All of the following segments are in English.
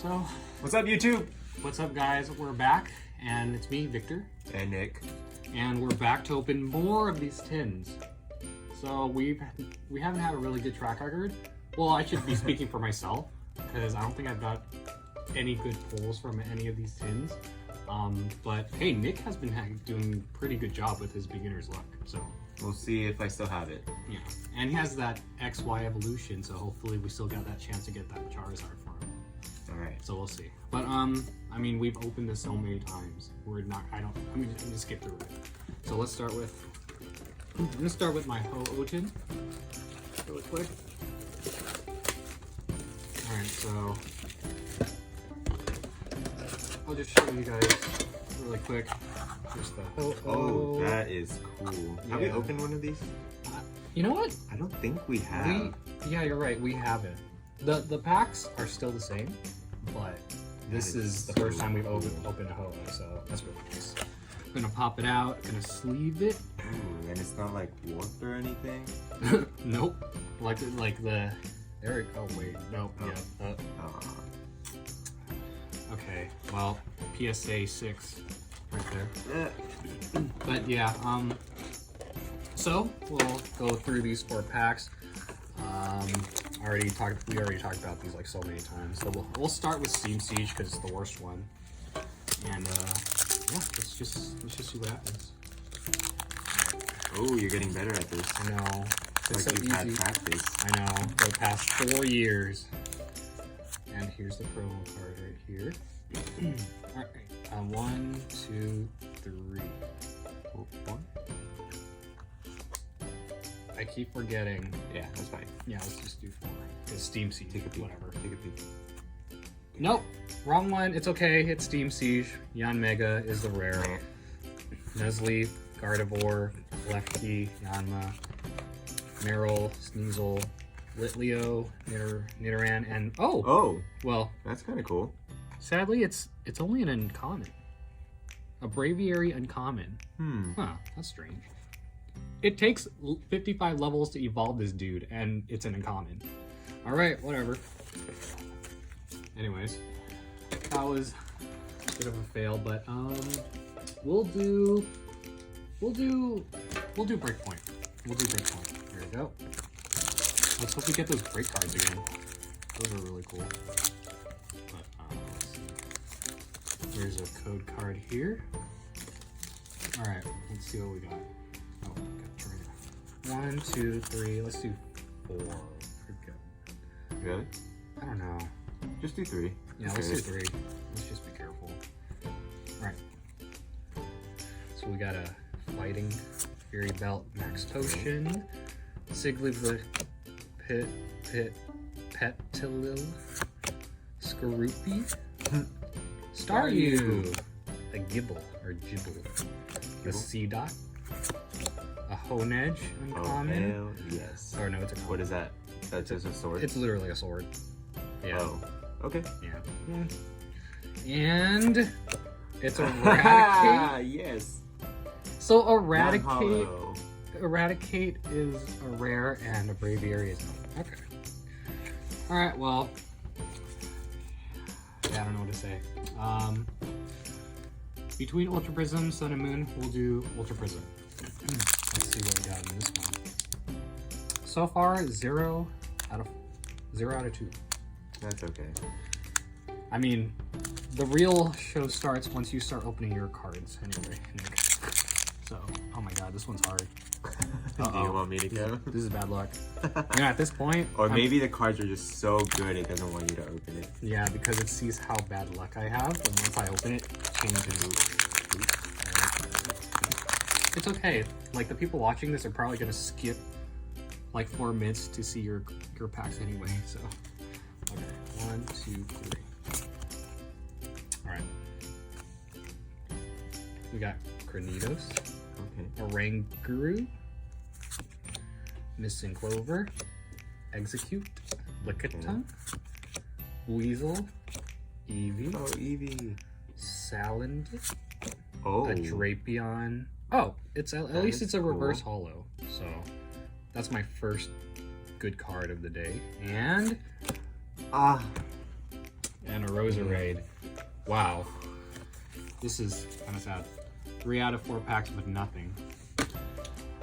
So, What's up, YouTube? what's up, guys? We're back, and it's me, Victor, And Nick. and we're back to open more of these tins. So we haven't had a really good track record. Well, I should be speaking for myself because I don't think I've got any good pulls from any of these tins. But hey, Nick has been doing a pretty good job with his beginner's luck. So We'll see if I still have it. yeah, and he has that XY evolution. So hopefully we still got that chance to get that Charizard for him. Alright. So we'll see. But I mean, we've opened this so many times. I'm gonna skip through it. So let's start with. I'm gonna start with my Ho-Oten really quick. All right, so I'll just show you guys really quick. Just the Ho-Oh. Oh, that is cool. Have we Yeah. opened one of these? You know what? I don't think we have. Yeah, you're right. We haven't. The packs are still the same, but this is the first time we've opened a Ho-Oh, so that's really nice. I'm gonna pop it out. Gonna sleeve it. Ooh, and it's not like warped or anything? Nope. Like the there. Oh wait. Nope. Oh. Yeah. Okay. Well, PSA 6 right there. But yeah. So we'll go through these 4 packs. We already talked about these like so many times. So we'll start with Steam Siege because it's the worst one. And yeah, let's just see what happens. Oh, you're getting better at this. I know. It's Like so you've had easy. practice. I know, for the past 4 years. And here's the promo card right here. Alright, 1, 2, 3. Oh, 1? I keep forgetting. Yeah, that's fine. Yeah, let's just do 4. It's Steam Siege, Take a peek. whatever. Take a peek. Nope, wrong one. It's okay, it's Steam Siege. Yanmega is the rare. Nuzleaf, Gardevoir, Lefty, Yanma, Meryl, Sneasel, Litleo, Nidoran, and Oh, well, that's kind of cool. sadly it's only an uncommon. A Braviary uncommon. Huh, that's strange. It takes 55 levels to evolve this dude, and it's an uncommon. Alright, whatever. Anyways, that was a bit of a fail, but we'll do Breakpoint. We'll do Breakpoint. There we go. Let's hope we get those break cards again. Those are really cool. But let's see. Here's a code card here. Alright, let's see what we got. Oh, we got 1, 2, 3. Let's do 4. Forget. Really? I don't know. Just do 3. Yeah, let's do 3. Let's just be careful. Alright. So we got a Fighting Fury Belt Max Toshin, Siglivit Petilil, Skorupi, Staryu, a Gibble or Gibble, a Seedot, a Honedge uncommon. Oh, hell yes. Or no, it's a common. What is that? That's just a sword? It's literally a sword. Yeah. Oh, okay. Yeah. And it's a Eradicate. Yes. So Eradicate Non-hollow. Eradicate is a rare and a Braviary is not. Okay. Alright, well. Yeah, I don't know what to say. Between Ultra Prism, Sun and Moon, we'll do Ultra Prism. Let's see what we got in this one. So far, 0 out of 2. That's okay. I mean, the real show starts once you start opening your cards anyway, Nick. So, oh my god, this one's hard. Do you want me to go? This is bad luck. Yeah, at this point... Or maybe the cards are just so good it doesn't want you to open it. Yeah, because it sees how bad luck I have, and once I open it, it changes. It's okay. Like, the people watching this are probably gonna skip like 4 minutes to see your packs anyway, so... Okay, 1, 2, 3. Alright. We got Cranidos, Okay. Oranguru, Missing Clover, Execute, Lickitung, Weasel, Eevee, Oh, Eevee. Salandit, Oh. a Drapion. Oh, it's at least it's a cool. reverse holo. So that's my first good card of the day. And and a Roserade. Wow. This is kind of sad. 3 out of 4 packs with nothing.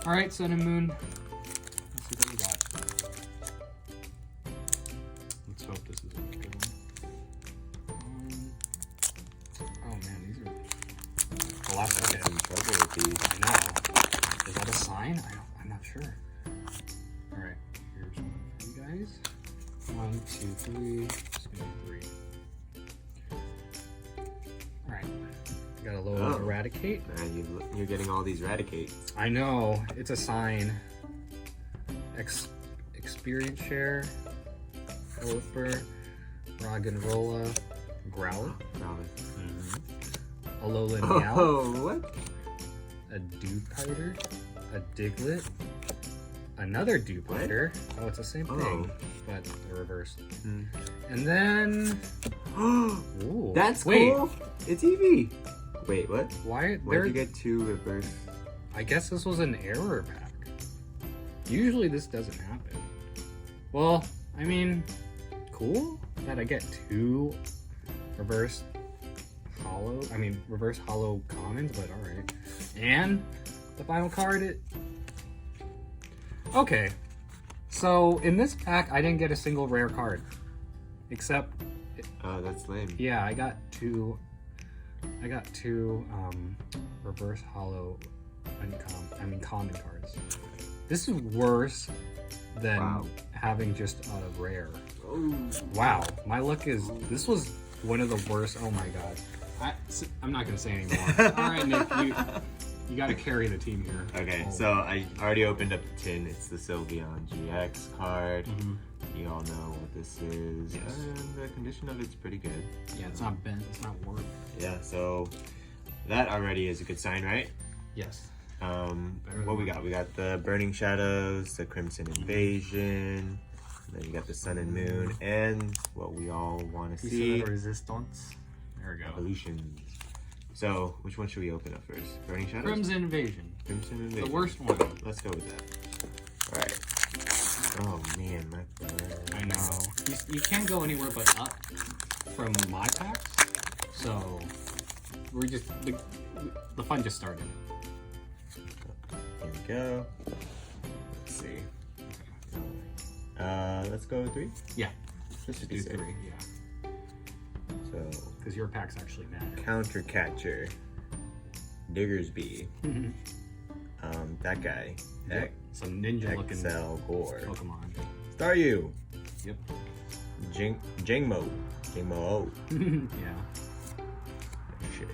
All right, Sun and Moon. Let's see what we got. Let's hope this is a good one. Oh man, these are the last bucket. I'm in trouble with these. I know. Is that a sign? I'm not sure. All right, here's one for you guys. 1, 2, 3. Just gonna do 3. All right. Got a little Eradicate. Man, you're getting all these Eradicates. I know. It's a sign. Experience Share. Elfer. Roggenrola. Growlithe. Alolan Meow. Oh, what? A Dewpider. A Diglett. Another Dewpider. Oh, it's the same thing, but reversed. And then... Ooh. That's Wait. cool. It's Eevee. Wait, what? Why? Where'd you get 2 reverse? I guess this was an error pack. Usually this doesn't happen. Well, I mean, cool that I get 2 reverse hollow commons, but alright. And the final card, okay. So in this pack, I didn't get a single rare card. Except... Oh, that's lame. Yeah, I got two reverse hollow common cards. This is worse than having just a rare. Oh. Wow, my luck is, this was one of the worst. Oh my god. I'm not gonna say anymore. All right, Nick, you got to carry the team here. Okay, so I already opened up the tin. It's the Sylveon GX card. You all know what this is. Yes. And the condition of it's pretty good. Yeah, it's not bent. It's not warped. Yeah, so that already is a good sign, right? Yes. What we got? We got the Burning Shadows, the Crimson Invasion, and then you got the Sun and Moon, and what we all want to see. Resistance. There we go. Evolutions. So, which one should we open up first? Burning Shadows? Crimson Invasion. Crimson Invasion. The worst one. Let's go with that. Alright. Oh man, my phone. I know. You can't go anywhere but up from my packs. So, we're just, the fun just started. Here we go. Let's see. Let's go with 3? Yeah. Let's just Do do 3, 3. yeah. So, Because your packs actually matter. Counter Catcher, Diggersby, that guy, Yep. Some ninja looking XL Core, Pokemon. Staryu, Yep. Jingmo, Yeah.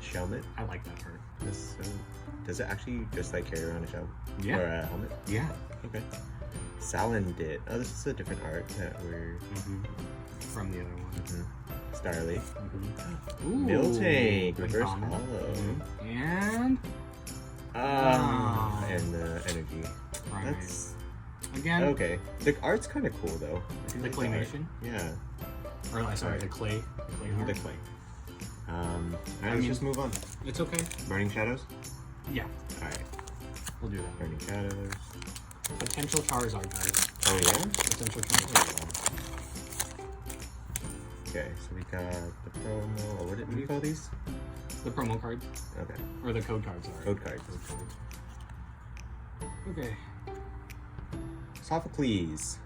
Shelmet. I like that part. Does it actually just like carry around a shell? Yeah. Or a helmet? Yeah. Okay. Salandit. Oh, this is a different art that we're... From the other one. Starly. Ooh. Miltank. Reverse Uncommon. hollow. And... And the energy. Right. That's... Again. Okay. The art's kind of cool, though. The claymation? Yeah. Or, sorry, the clay. The clay. Alright, let's just move on. It's okay. Burning Shadows? Yeah. Alright. We'll do that. Burning Shadows. Potential Charizard, guys. Oh, yeah? Potential Charizard. Okay, so we got the promo. What do you call these? The promo cards. Okay. Or the code cards, sorry. Code cards. Okay. Sophocles.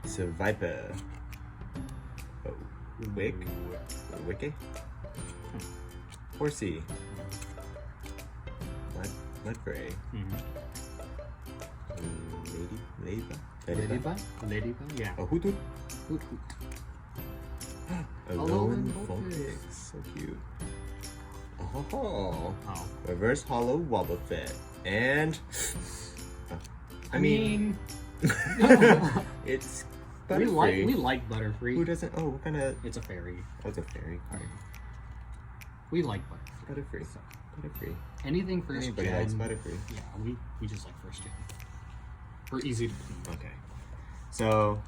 Viper. Oh, Wiki. Horsey. Mudbray. Ladybug? Yeah. A Hoot. Hoot. Alolan Vulpix. So cute. Oh. Reverse Hollow Wobbuffet. And... I mean... it's Butterfree. We like Butterfree. Who doesn't? Oh, what kind of... It's a fairy. Oh, it's a fairy card. We like Butterfree. Butterfree. Anything first Anybody gen. likes Butterfree. Yeah, we just like first gen. We're easy to please. Okay. So,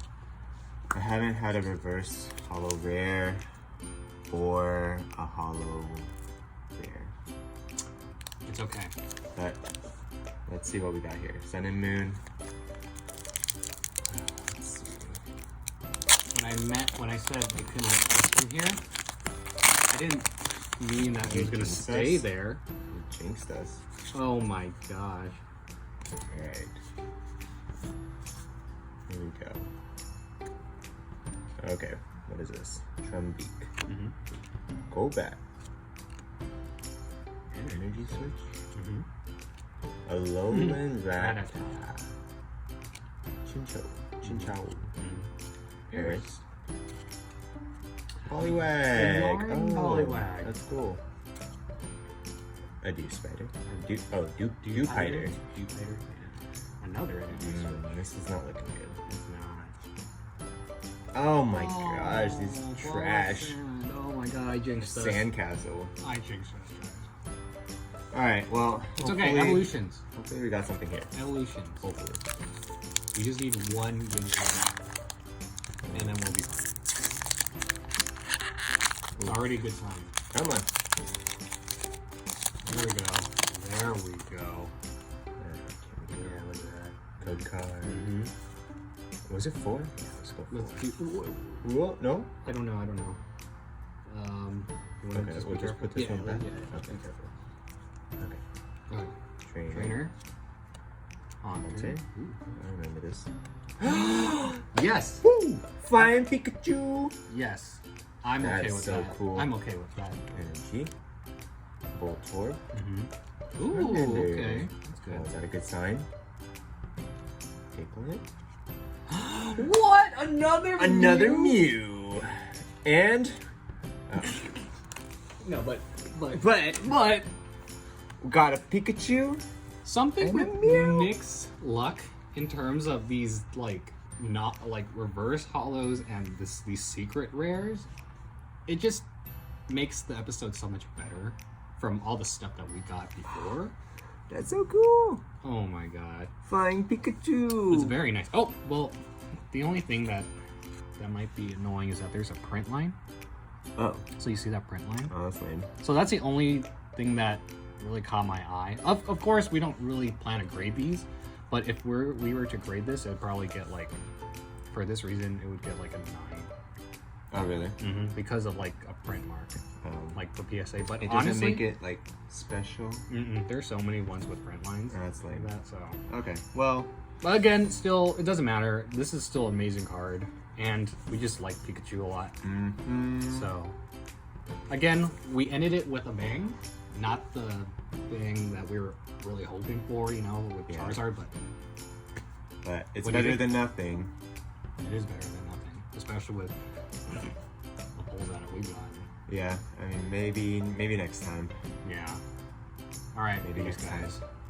I haven't had a reverse hollow rare or a hollow rare. It's okay. But let's see what we got here. Sun and Moon. Let's see. I meant when I said I couldn't let this in here, I didn't mean that it was gonna stay there. You jinxed us. Oh my gosh. Alright. Here we go. Okay, what is this? Nick&Vic. Go back. Energy switch. Alolan Rattata. Chinchou. Paris. Poliwag. Oh, Poliwag. that's cool. A dew spider. Dew spider. Another energy switch. This is not looking good. It's not. Oh my gosh, this is trash. Oh my god, I jinxed us. Sandcastle. I jinxed us. Alright, well. It's okay, evolutions. Hopefully we got something here. Evolutions. Hopefully. We just need one good one. And then we'll be fine. It's already a good sign. Come on. There we go. There we go. Yeah, look at that. Code card. Was it 4? Yeah, let's go 4. Whoa, no? I don't know. You wanna Okay, we'll just put this one back. Yeah, Okay. be careful. Okay. Trainer. Haunter. Ooh. I remember this. Yes! Woo! Flying Pikachu! Yes. I'm That okay is with so that. cool. I'm okay with that. Energy. Voltorb. Ooh, Charmander. okay. That's good. Oh, is that a good sign? Piglet. What? Another Mew. And No, but we got a Pikachu. something And a with Mew. Nick's luck in terms of these not reverse hollows and these secret rares, it just makes the episode so much better from all the stuff that we got before. That's so cool. Oh my god. Flying Pikachu. It's very nice. Oh, well, the only thing that might be annoying is that there's a print line. Oh. So you see that print line? Oh, that's lame. So that's the only thing that really caught my eye. Of course, we don't really plan to grade these, but if we were to grade this, it'd probably get for this reason, it would get a 9. Oh, really? Because of a print mark, for PSA. But It doesn't honestly, make it special. there's so many ones with print lines. That's lame. Like that, so. Okay. Well. But again, still, it doesn't matter. This is still an amazing card, and we just like Pikachu a lot. So, again, we ended it with a bang. Not the thing that we were really hoping for, with Charizard, But it's What do you better think? than nothing. it is better than nothing, especially with the pulls that we got. Yeah. I mean, maybe next time. Yeah. All right, Maybe peace, next time. guys.